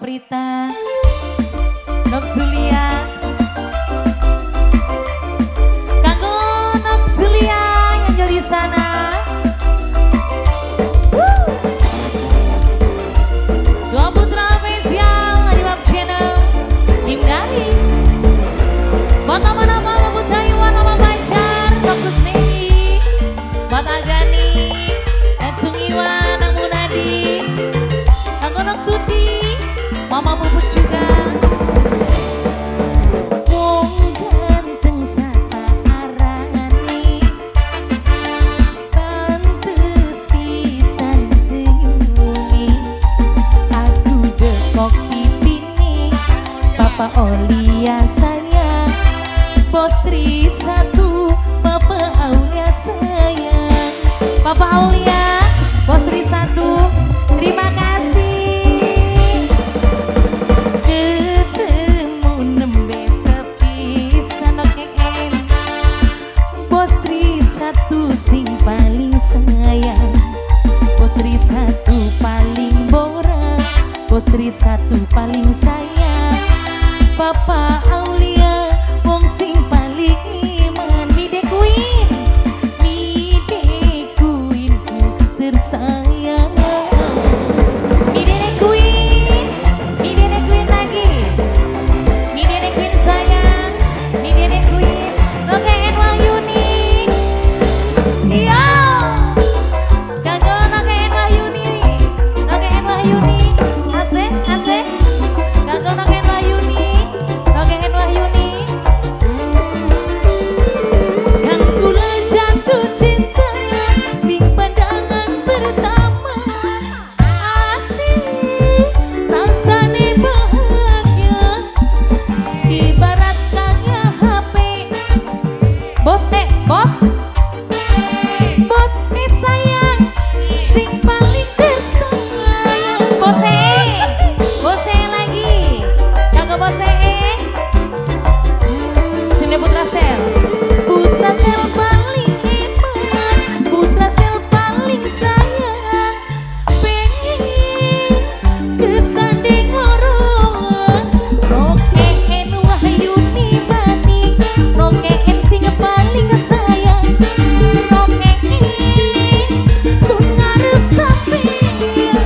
Prita, Nok Julia, kanggo Nok Julia yang jadi sana. Dua putra spesial di Web Channel, Tim Gali. Buat nama-nama Lembut Taiwan, nama pacar, Nok Kusnei, buat Agani, Nak Sungiwan, Nak Munadi, kanggo Nok Tuti, Mama Puput juga. Wong ganteng sapa arane, pantes pisan senyumi. Aduh dekok pipine, Papa Olia sayang, Bos Tri satu, Papa Aulia sayang. Papa Aulia, Bos Tri satu, terima kasih. Putri satu paling sayang, Papa Aulia wong sing paling iman. Mide Queen ku tersayang. Mide Queen lagi. Mide Queen sayang, Mide Queen. Oke, Wahyuni. Iya. Kanggo Noke Wahyuni. Noke Wahyuni. Asik, kanggo Noken Wahyuni, yang kula jatuh cinta di pandangan pertama, hati rasane bahagia, ibarat kaya HP. Bos sayang, sing paling tersayang. Bose lagi, kagak bose. Sini Putra Sel paling hebat, Putra Sel paling sayang. Pengen kesanding orang, Rokeen Wahyuni bani, Rokeen sing paling sayang, Rokeen sun ngarep sampeyan.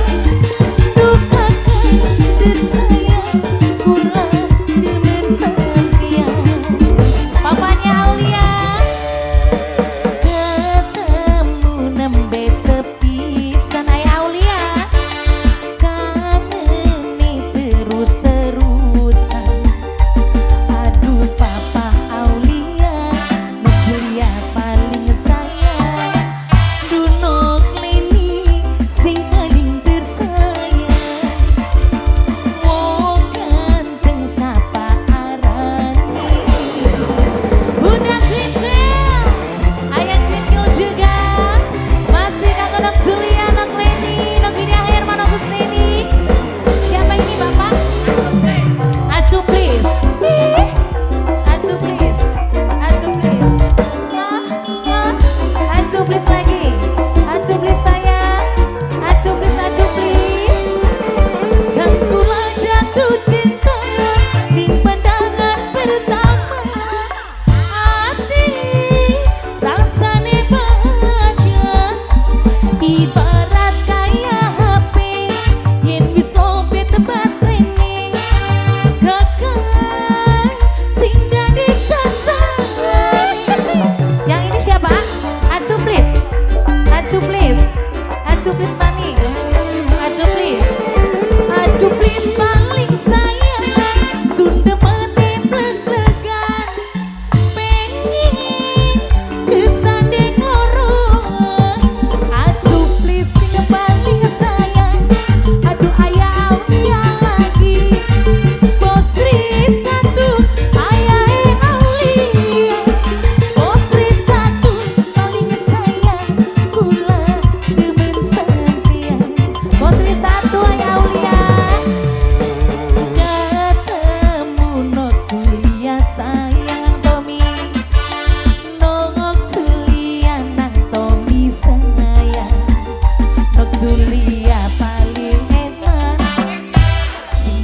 Tersayang, kula demen sampeyan. Papanya Aulia, ketemu nembe sepisan. Ayah Aulia, kangeni terus-terusan. Aduh Papa Aulia, Nok Julia paling sayang, Dunok Leni sing paling tersayang.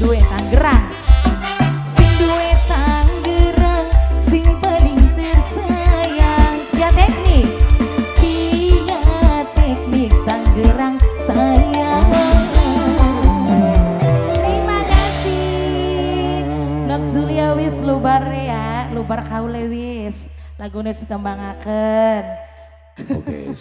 duwe Tangerang. Sing duwe Tangerang, sing paling tersayang. Ya teknik, iya teknik Tangerang sayang. Terima kasih. Blok Julia wis lubar ya, lubar kaule wis. Lagune ditembangaken. Oke.